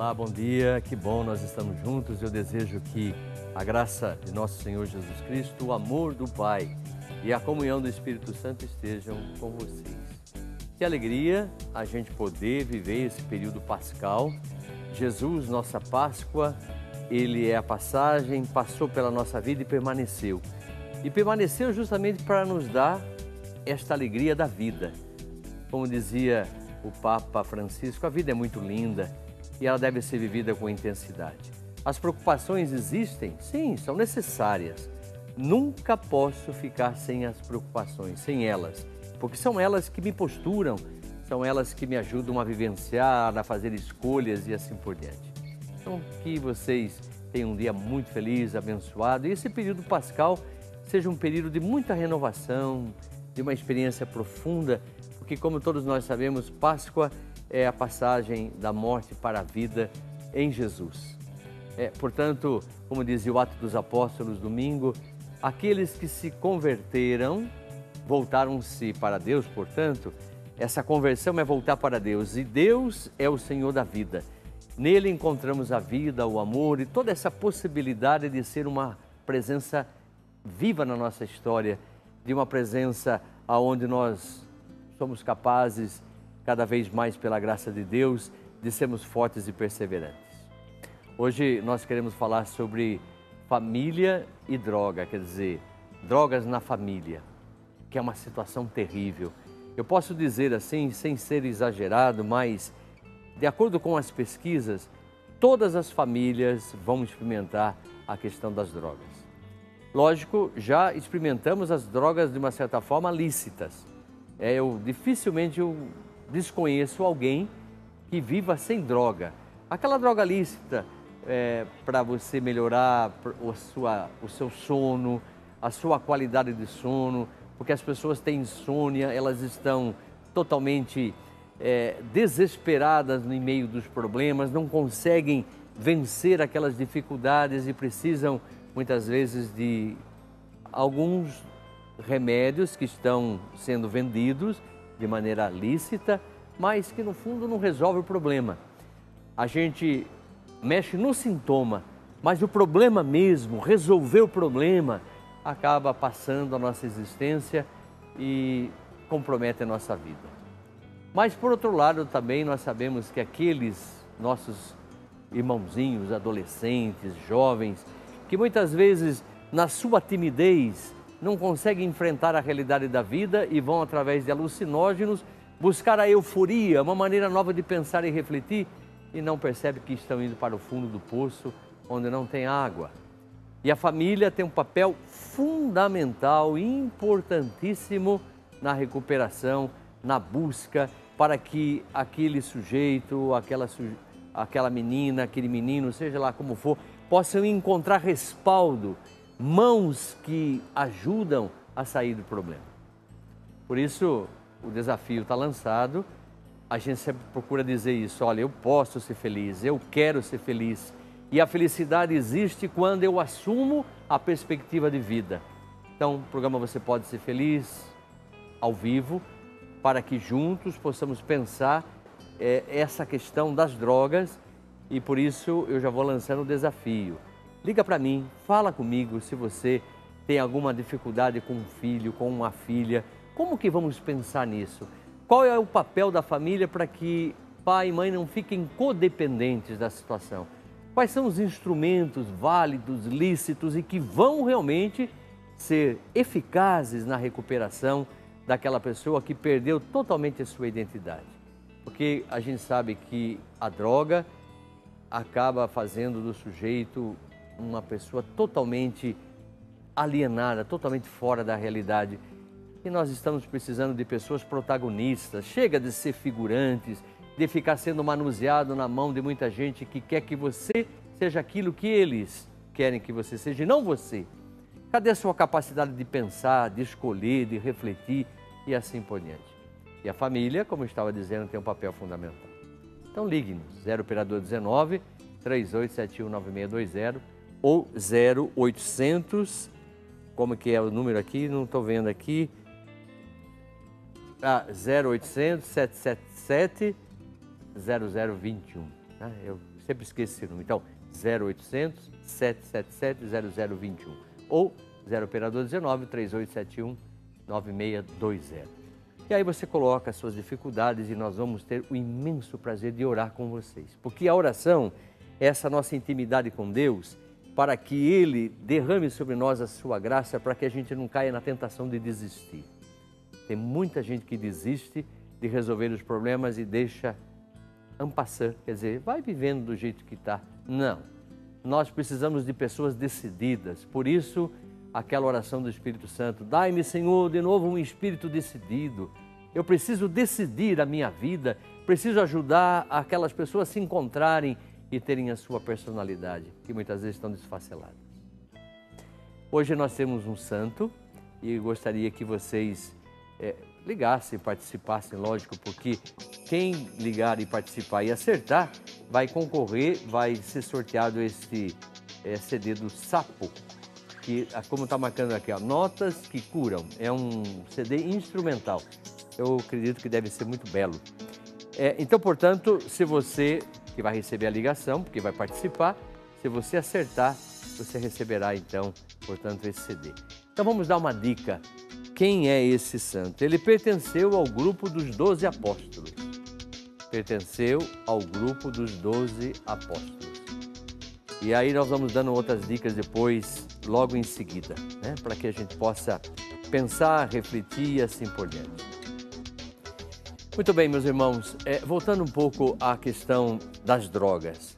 Olá, bom dia, que bom nós estamos juntos. Eu desejo que a graça de nosso Senhor Jesus Cristo, o amor do Pai e a comunhão do Espírito Santo estejam com vocês. Que alegria a gente poder viver esse período pascal. Jesus, nossa Páscoa, Ele é a passagem, passou pela nossa vida e permaneceu. E permaneceu justamente para nos dar esta alegria da vida. Como dizia o Papa Francisco, a vida é muito linda e ela deve ser vivida com intensidade. As preocupações existem? Sim, são necessárias. Nunca posso ficar sem as preocupações, sem elas, porque são elas que me posturam, são elas que me ajudam a vivenciar, a fazer escolhas e assim por diante. Então, que vocês tenham um dia muito feliz, abençoado, e esse período pascal seja um período de muita renovação, de uma experiência profunda, porque como todos nós sabemos, Páscoa é a passagem da morte para a vida em Jesus. Portanto, como dizia o Atos dos Apóstolos, domingo, aqueles que se converteram, voltaram-se para Deus, portanto, essa conversão é voltar para Deus, e Deus é o Senhor da vida. Nele encontramos a vida, o amor e toda essa possibilidade de ser uma presença viva na nossa história, de uma presença aonde nós somos capazes, cada vez mais pela graça de Deus, de sermos fortes e perseverantes. Hoje nós queremos falar sobre família e droga, quer dizer, drogas na família, que é uma situação terrível. Eu posso dizer assim, sem ser exagerado, mas de acordo com as pesquisas, todas as famílias vão experimentar a questão das drogas. Lógico, já experimentamos as drogas de uma certa forma lícitas. Dificilmente eu desconheço alguém que viva sem droga. Aquela droga lícita para você melhorar o seu sono, a sua qualidade de sono, porque as pessoas têm insônia, elas estão totalmente desesperadas no meio dos problemas, não conseguem vencer aquelas dificuldades e precisam muitas vezes de alguns remédios que estão sendo vendidos de maneira lícita, mas que no fundo não resolve o problema. A gente mexe no sintoma, mas o problema mesmo, resolver o problema, acaba passando a nossa existência e compromete a nossa vida. Mas por outro lado também nós sabemos que aqueles nossos irmãozinhos, adolescentes, jovens, que muitas vezes na sua timidez não conseguem enfrentar a realidade da vida e vão através de alucinógenos buscar a euforia, uma maneira nova de pensar e refletir, e não percebem que estão indo para o fundo do poço, onde não tem água. E a família tem um papel fundamental e importantíssimo na recuperação, na busca, para que aquele sujeito, aquela menina, aquele menino, seja lá como for, possam encontrar respaldo, mãos que ajudam a sair do problema. Por isso, o desafio está lançado, a gente sempre procura dizer isso, olha, eu posso ser feliz, eu quero ser feliz. E a felicidade existe quando eu assumo a perspectiva de vida. Então, o programa Você Pode Ser Feliz, ao vivo, para que juntos possamos pensar essa questão das drogas, e por isso eu já vou lançando o desafio. Liga para mim, fala comigo se você tem alguma dificuldade com um filho, com uma filha. Como que vamos pensar nisso? Qual é o papel da família para que pai e mãe não fiquem codependentes da situação? Quais são os instrumentos válidos, lícitos e que vão realmente ser eficazes na recuperação daquela pessoa que perdeu totalmente a sua identidade? Porque a gente sabe que a droga acaba fazendo do sujeito uma pessoa totalmente alienada, totalmente fora da realidade. E nós estamos precisando de pessoas protagonistas. Chega de ser figurantes, de ficar sendo manuseado na mão de muita gente que quer que você seja aquilo que eles querem que você seja, e não você. Cadê a sua capacidade de pensar, de escolher, de refletir e assim por diante? E a família, como eu estava dizendo, tem um papel fundamental. Então ligue-nos, 0 operador 19 3871 9620 ou 0800, como que é o número aqui? Não estou vendo aqui. 0800 777 0021. Eu Sempre esqueço esse número. Então, 0800 777 0021 ou 0 operador 19 3871 9620. E aí você coloca as suas dificuldades e nós vamos ter o imenso prazer de orar com vocês. Porque a oração é essa nossa intimidade com Deus para que Ele derrame sobre nós a sua graça para que a gente não caia na tentação de desistir. Tem muita gente que desiste de resolver os problemas e deixa en passant, quer dizer, vai vivendo do jeito que está. Não, nós precisamos de pessoas decididas, por isso aquela oração do Espírito Santo, dai-me, Senhor, de novo um espírito decidido. Eu preciso decidir a minha vida, preciso ajudar aquelas pessoas a se encontrarem e terem a sua personalidade, que muitas vezes estão desfaceladas. Hoje nós temos um santo e gostaria que vocês ligassem, participassem, lógico, porque quem ligar e participar e acertar vai concorrer, vai ser sorteado este CD do Sapo, que, como está marcando aqui, ó, Notas que Curam, é um CD instrumental. Eu acredito que deve ser muito belo. Então, portanto, se você que vai receber a ligação, porque vai participar, se você acertar, você receberá então, portanto, esse CD. Então vamos dar uma dica. Quem é esse santo? Ele pertenceu ao grupo dos 12 apóstolos. Pertenceu ao grupo dos 12 apóstolos. E aí nós vamos dando outras dicas depois, logo em seguida, né? Para que a gente possa pensar, refletir e assim por diante. Muito bem, meus irmãos, voltando um pouco à questão das drogas.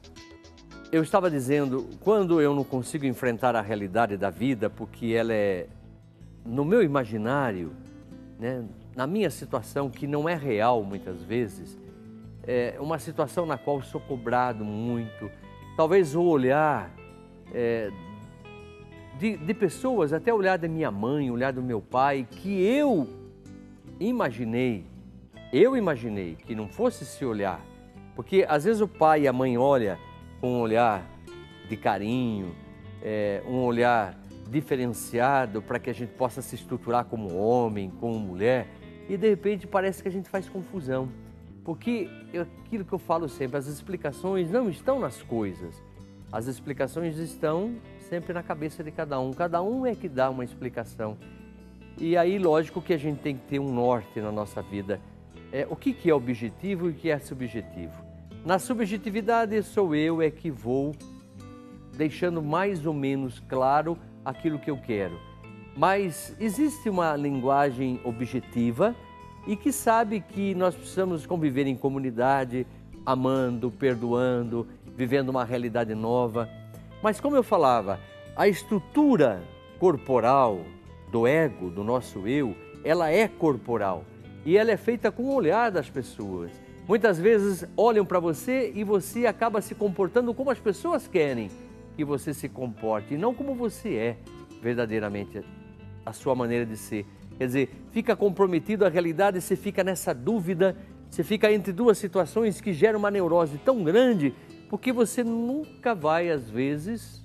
Eu estava dizendo, quando eu não consigo enfrentar a realidade da vida, porque ela é, no meu imaginário, né, na minha situação, que não é real muitas vezes, é uma situação na qual sou cobrado muito, talvez o olhar de pessoas, até o olhar da minha mãe, o olhar do meu pai, que eu imaginei que não fosse esse olhar, porque às vezes o pai e a mãe olham com um olhar de carinho, um olhar diferenciado para que a gente possa se estruturar como homem, como mulher, e de repente parece que a gente faz confusão, porque aquilo que eu falo sempre, as explicações não estão nas coisas, as explicações estão sempre na cabeça de cada um é que dá uma explicação. E aí, lógico que a gente tem que ter um norte na nossa vida. O que é objetivo e o que é subjetivo? Na subjetividade sou eu que vou deixando mais ou menos claro aquilo que eu quero. Mas existe uma linguagem objetiva e que sabe que nós precisamos conviver em comunidade, amando, perdoando, vivendo uma realidade nova. Mas como eu falava, a estrutura corporal do ego, do nosso eu, ela é corporal. E ela é feita com o olhar das pessoas. Muitas vezes olham para você e você acaba se comportando como as pessoas querem que você se comporte, e não como você é verdadeiramente, a sua maneira de ser. Quer dizer, fica comprometido a realidade, você fica nessa dúvida, você fica entre duas situações que geram uma neurose tão grande, porque você nunca vai, às vezes,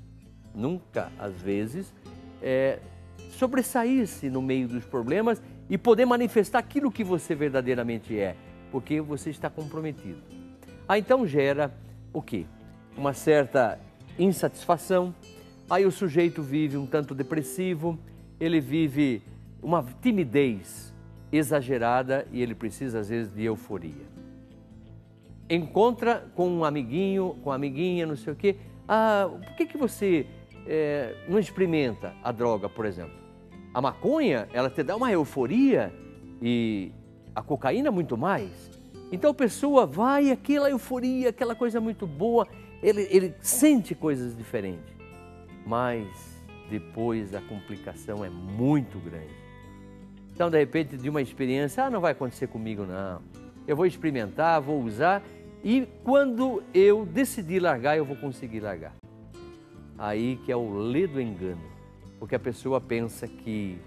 sobressair-se no meio dos problemas e poder manifestar aquilo que você verdadeiramente é, porque você está comprometido. Então gera o quê? Uma certa insatisfação, aí o sujeito vive um tanto depressivo, ele vive uma timidez exagerada e ele precisa às vezes de euforia. Encontra com um amiguinho, com uma amiguinha, não sei o quê, por que você não experimenta a droga, por exemplo? A maconha, ela te dá uma euforia e a cocaína muito mais. Então a pessoa vai, aquela euforia, aquela coisa muito boa, ele sente coisas diferentes. Mas depois a complicação é muito grande. Então, de repente, de uma experiência, não vai acontecer comigo não. Eu vou experimentar, vou usar e quando eu decidir largar, eu vou conseguir largar. Aí que é o ledo engano. Porque a pessoa pensa que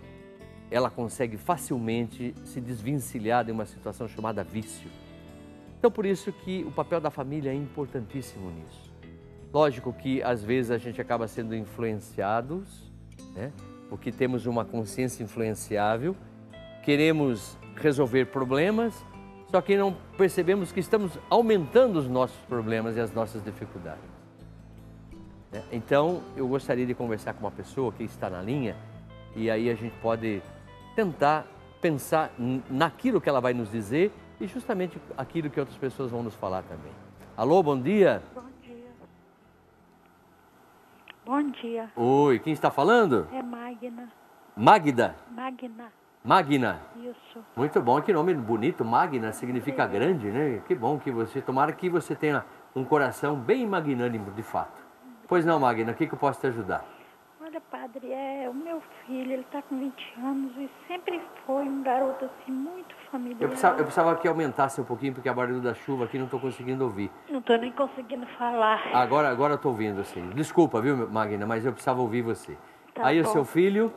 ela consegue facilmente se desvencilhar de uma situação chamada vício. Então, por isso que o papel da família é importantíssimo nisso. Lógico que, às vezes, a gente acaba sendo influenciados, né? Porque temos uma consciência influenciável, queremos resolver problemas, só que não percebemos que estamos aumentando os nossos problemas e as nossas dificuldades. Então, eu gostaria de conversar com uma pessoa que está na linha e aí a gente pode tentar pensar naquilo que ela vai nos dizer e justamente aquilo que outras pessoas vão nos falar também. Alô, bom dia. Bom dia. Bom dia. Oi, quem está falando? É Magna. Magda? Magna. Magna. Isso. Muito bom, que nome bonito. Magna significa grande, né? Que bom que você, tomara que você tenha um coração bem magnânimo, de fato. Pois não, Magna, o que eu posso te ajudar? Olha, padre, o meu filho, ele está com 20 anos e sempre foi um garoto assim, muito familiar. Eu precisava que aumentasse um pouquinho, porque a barulho da chuva aqui não estou conseguindo ouvir. Não estou nem conseguindo falar. Agora eu estou ouvindo, assim. Desculpa, viu, Magna, mas eu precisava ouvir você. Tá aí bom. O seu filho?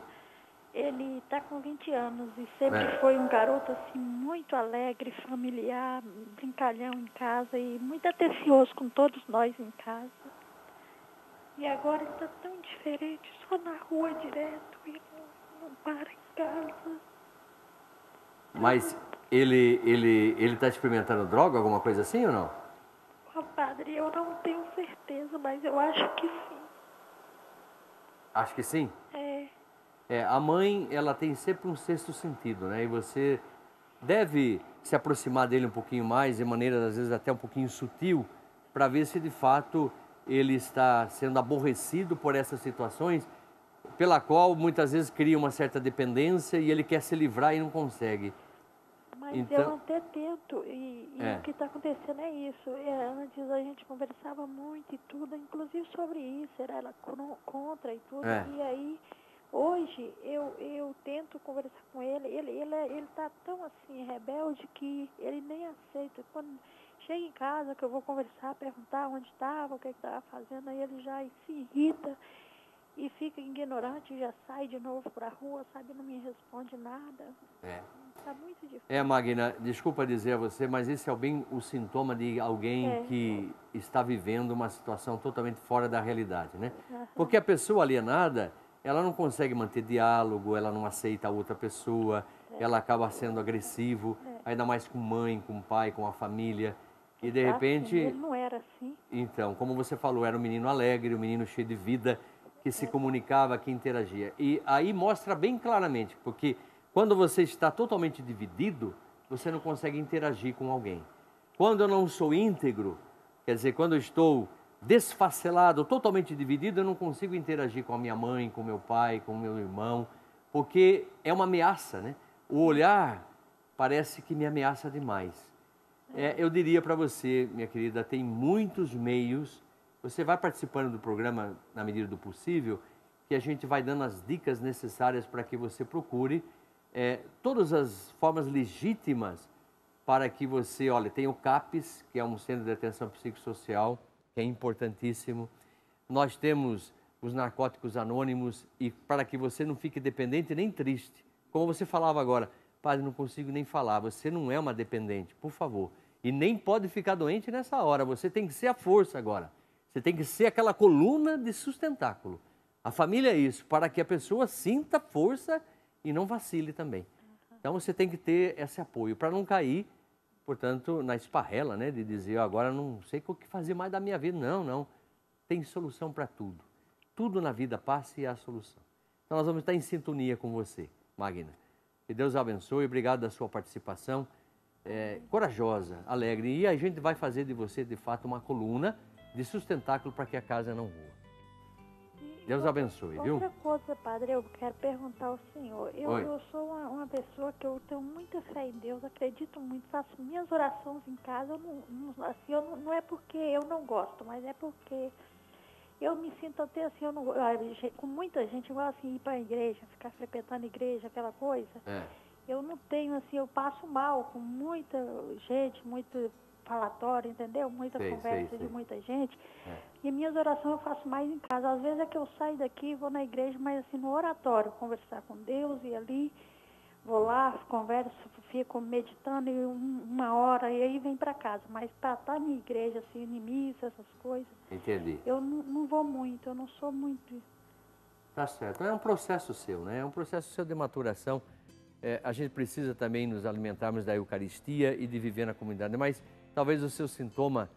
Ele está com 20 anos e sempre foi um garoto assim, muito alegre, familiar, brincalhão em casa e muito atencioso com todos nós em casa. E agora ele está tão diferente, só na rua direto e não para em casa. Mas ele está experimentando droga, alguma coisa assim ou não? Ó, padre, eu não tenho certeza, mas eu acho que sim. Acho que sim? A mãe, ela tem sempre um sexto sentido, né? E você deve se aproximar dele um pouquinho mais, de maneira, às vezes, até um pouquinho sutil, para ver se, de fato, ele está sendo aborrecido por essas situações, pela qual, muitas vezes, cria uma certa dependência e ele quer se livrar e não consegue. Mas então, eu até tento, e o que está acontecendo é isso. Antes a gente conversava muito e tudo, inclusive sobre isso, era ela contra e tudo. E aí, hoje, eu tento conversar com ele, ele está tão assim, rebelde, que ele nem aceita. Quando chega em casa, que eu vou conversar, perguntar onde estava, o que estava fazendo, aí ele já se irrita e fica ignorante, já sai de novo para a rua, sabe, não me responde nada. Está muito difícil. Magna, desculpa dizer a você, mas esse é bem o sintoma de alguém que está vivendo uma situação totalmente fora da realidade, né? Porque a pessoa alienada, ela não consegue manter diálogo, ela não aceita a outra pessoa, ela acaba sendo agressivo, ainda mais com mãe, com pai, com a família. E de repente... Ele não era assim. Então, como você falou, era um menino alegre, um menino cheio de vida, que se comunicava, que interagia. E aí mostra bem claramente, porque quando você está totalmente dividido, você não consegue interagir com alguém. Quando eu não sou íntegro, quer dizer, quando eu estou desfacelado, totalmente dividido, eu não consigo interagir com a minha mãe, com meu pai, com meu irmão, porque é uma ameaça, né? O olhar parece que me ameaça demais. Eu diria para você, minha querida, tem muitos meios. Você vai participando do programa na medida do possível, que a gente vai dando as dicas necessárias para que você procure todas as formas legítimas para que você, olha, tem o CAPES, que é um centro de atenção psicossocial, que é importantíssimo. Nós temos os narcóticos anônimos e para que você não fique dependente nem triste. Como você falava agora, padre, não consigo nem falar, você não é uma dependente, por favor. E nem pode ficar doente nessa hora, você tem que ser a força agora. Você tem que ser aquela coluna de sustentáculo. A família é isso, para que a pessoa sinta força e não vacile também. Então você tem que ter esse apoio para não cair, portanto, na esparrela, né, de dizer, agora não sei o que fazer mais da minha vida. Não, não. Tem solução para tudo. Tudo na vida passa e há solução. Então nós vamos estar em sintonia com você, Magna. Que Deus abençoe, obrigado da sua participação. Corajosa, alegre. E a gente vai fazer de você, de fato, uma coluna de sustentáculo para que a casa não voe. Deus abençoe, viu? Outra coisa, padre, eu quero perguntar ao senhor. Eu sou uma pessoa que eu tenho muita fé em Deus, acredito muito, faço minhas orações em casa. Não é porque eu não gosto, mas é porque eu me sinto até assim, com muita gente, igual assim, ir para a igreja, ficar frequentando a igreja, aquela coisa. Eu não tenho, assim, eu passo mal com muita gente, muito falatório, entendeu? Muita conversa de muita gente. E minhas orações eu faço mais em casa. Às vezes é que eu saio daqui, vou na igreja, mas assim, no oratório, conversar com Deus e ali, vou lá, converso, fico meditando e uma hora e aí vem para casa. Mas para estar na igreja, assim, em missa, essas coisas, entendi. Eu não vou muito, eu não sou muito. Tá certo. É um processo seu, né? É um processo seu de maturação. a gente precisa também nos alimentarmos da Eucaristia e de viver na comunidade. Mas talvez o seu sintoma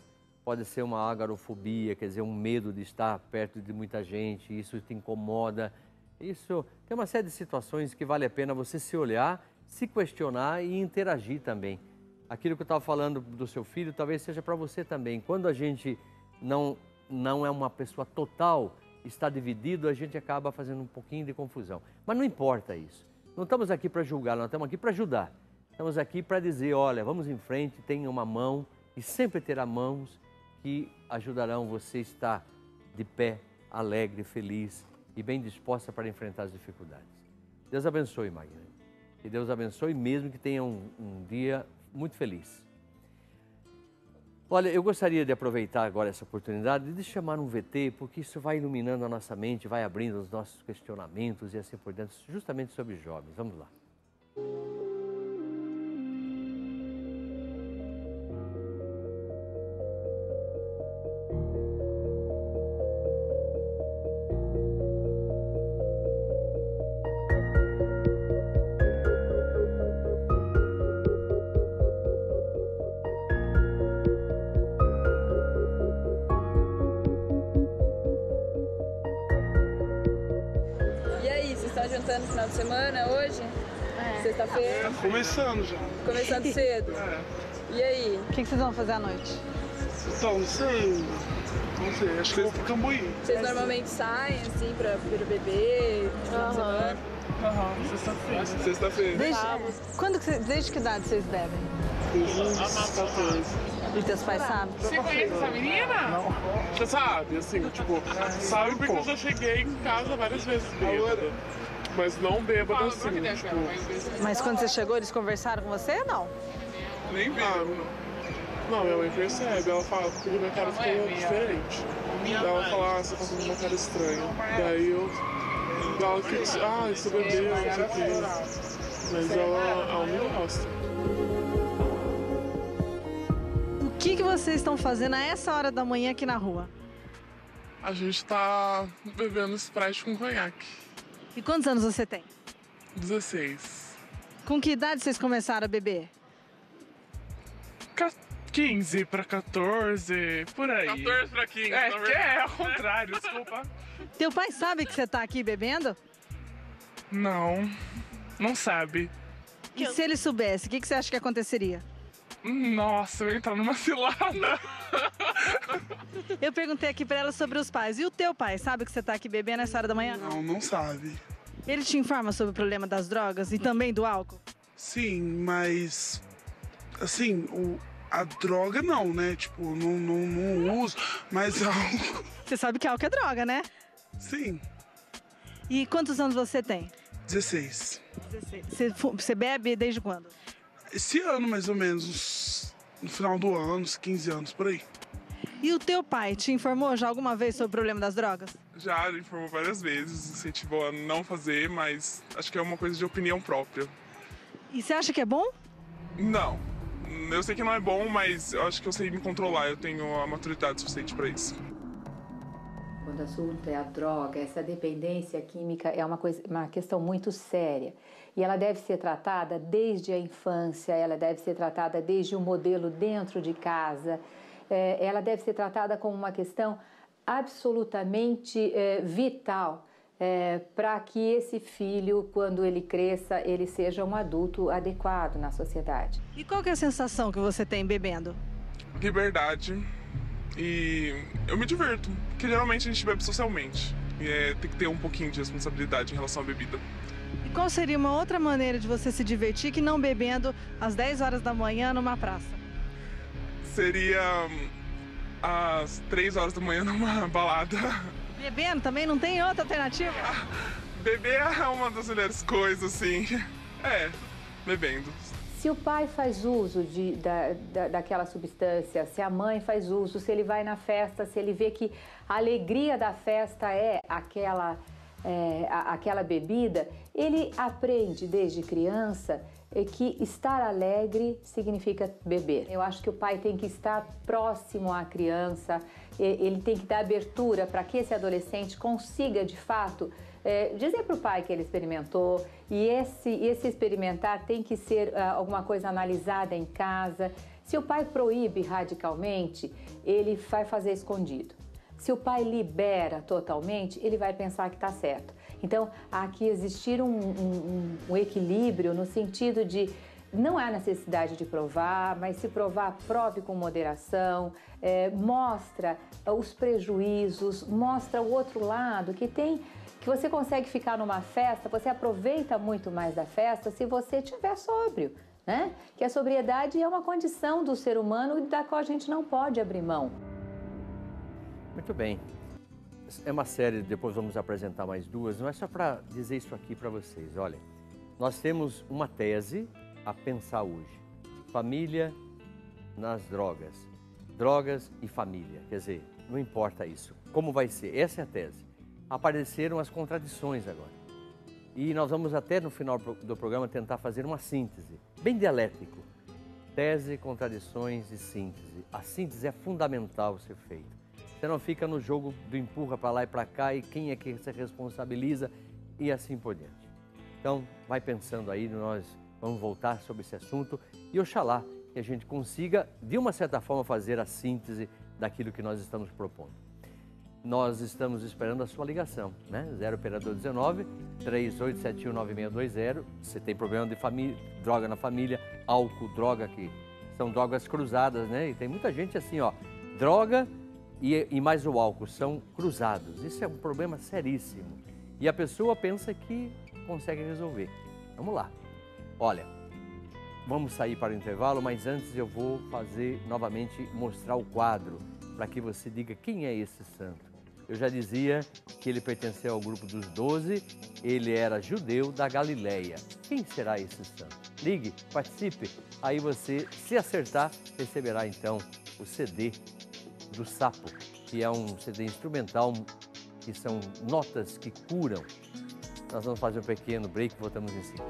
pode ser uma agorafobia, quer dizer, um medo de estar perto de muita gente, isso te incomoda. Isso tem uma série de situações que vale a pena você se olhar, se questionar e interagir também. Aquilo que eu estava falando do seu filho talvez seja para você também. Quando a gente não é uma pessoa total, está dividido, a gente acaba fazendo um pouquinho de confusão. Mas não importa isso. Não estamos aqui para julgar, nós estamos aqui para ajudar. Estamos aqui para dizer, olha, vamos em frente, tenha uma mão e sempre terá mãos que ajudarão você a estar de pé, alegre, feliz e bem disposta para enfrentar as dificuldades. Deus abençoe, Magna. Que Deus abençoe mesmo, que tenha um dia muito feliz. Olha, eu gostaria de aproveitar agora essa oportunidade de chamar um VT, porque isso vai iluminando a nossa mente, vai abrindo os nossos questionamentos e assim por diante, justamente sobre jovens. Vamos lá. No final de semana, hoje? Sexta-feira? Começando já. Começando cedo? E aí? O que vocês vão fazer à noite? Então, não sei, acho que eu vou pro Cambuí. Vocês normalmente saem, assim, pra ver o bebê, no final de semana? Sexta-feira. Sexta-feira. Desde que idade vocês bebem? Desde uns 14. E teus pais sabem? Você conhece essa menina? Não. Você sabe, assim, tipo, sabe porque eu já cheguei em casa várias vezes bêbada. Mas não bêbada assim, tipo... Mas quando você chegou, eles conversaram com você ou não? Nem vi. Não, minha mãe percebe, ela fala que minha cara ficou diferente. Daí ela fala, você tá fazendo uma cara estranha. Daí eu... Ela que disse, você bebeu, não sei o quê. Mas ela não gosta. O que vocês estão fazendo a essa hora da manhã aqui na rua? A gente tá bebendo Sprite com conhaque. E quantos anos você tem? 16. Com que idade vocês começaram a beber? 15 pra 14, por aí. 14 pra 15, na verdade. É ao contrário, desculpa. Teu pai sabe que você tá aqui bebendo? Não sabe. E se ele soubesse, o que você acha que aconteceria? Nossa, eu ia entrar numa cilada. Eu perguntei aqui pra ela sobre os pais. E o teu pai sabe que você tá aqui bebendo essa hora da manhã? Não sabe. Ele te informa sobre o problema das drogas e também do álcool? Sim, mas... Assim, a droga não, né? Tipo, não uso, mas álcool... Você sabe que álcool é droga, né? Sim. E quantos anos você tem? 16. 16. Você bebe desde quando? Esse ano, mais ou menos, no final do ano, uns 15 anos, por aí. E o teu pai te informou já alguma vez sobre o problema das drogas? Já, ele informou várias vezes, incentivou a não fazer, mas acho que é uma coisa de opinião própria. E você acha que é bom? Não. Eu sei que não é bom, mas eu acho que eu sei me controlar, eu tenho a maturidade suficiente para isso. Quando o assunto é a droga, essa dependência química é uma questão muito séria. E ela deve ser tratada desde a infância, ela deve ser tratada desde o modelo dentro de casa, ela deve ser tratada como uma questão absolutamente vital para que esse filho, quando ele cresça, ele seja um adulto adequado na sociedade. E qual que é a sensação que você tem bebendo? Liberdade. E eu me diverto, porque geralmente a gente bebe socialmente. E tem que ter um pouquinho de responsabilidade em relação à bebida. E qual seria uma outra maneira de você se divertir que não bebendo às 10 horas da manhã numa praça? Seria às 3 horas da manhã numa balada. Bebendo também? Não tem outra alternativa? Beber é uma das melhores coisas, assim. Bebendo. Se o pai faz uso daquela substância, se a mãe faz uso, se ele vai na festa, se ele vê que a alegria da festa é aquela aquela bebida, ele aprende desde criança que estar alegre significa beber. Eu acho que o pai tem que estar próximo à criança, ele tem que dar abertura para que esse adolescente consiga, de fato, dizer para o pai que ele experimentou, e esse experimentar tem que ser alguma coisa analisada em casa. Se o pai proíbe radicalmente, ele vai fazer escondido. Se o pai libera totalmente, ele vai pensar que está certo. Então, há que existir um equilíbrio no sentido de não há necessidade de provar, mas se provar, prove com moderação, mostra os prejuízos, mostra o outro lado que você consegue ficar numa festa, você aproveita muito mais da festa se você estiver sóbrio, né? Que a sobriedade é uma condição do ser humano da qual a gente não pode abrir mão. Muito bem. É uma série, depois vamos apresentar mais duas, não é só para dizer isso aqui para vocês. Olha, nós temos uma tese a pensar hoje. Família nas drogas. Drogas e família. Quer dizer, não importa isso. Como vai ser? Essa é a tese. Apareceram as contradições agora. E nós vamos até no final do programa tentar fazer uma síntese, bem dialético. Tese, contradições e síntese. A síntese é fundamental ser feita. Você não fica no jogo do empurra para lá e para cá e quem é que se responsabiliza e assim por diante. Então, vai pensando aí, nós vamos voltar sobre esse assunto e oxalá que a gente consiga, de uma certa forma, fazer a síntese daquilo que nós estamos propondo. Nós estamos esperando a sua ligação, né? 0 operador 19 3871 9620. Você tem problema de família, droga na família, álcool, droga, que são drogas cruzadas, né? E tem muita gente assim, ó, droga e mais o álcool são cruzados. Isso é um problema seríssimo. E a pessoa pensa que consegue resolver. Vamos lá. Olha, vamos sair para o intervalo, mas antes eu vou fazer novamente, mostrar o quadro, para que você diga quem é esse santo. Eu já dizia que ele pertenceu ao grupo dos 12, ele era judeu da Galileia. Quem será esse santo? Ligue, participe, aí você, se acertar, receberá então o CD do Sapo, que é um CD instrumental, que são notas que curam. Nós vamos fazer um pequeno break, voltamos em seguida.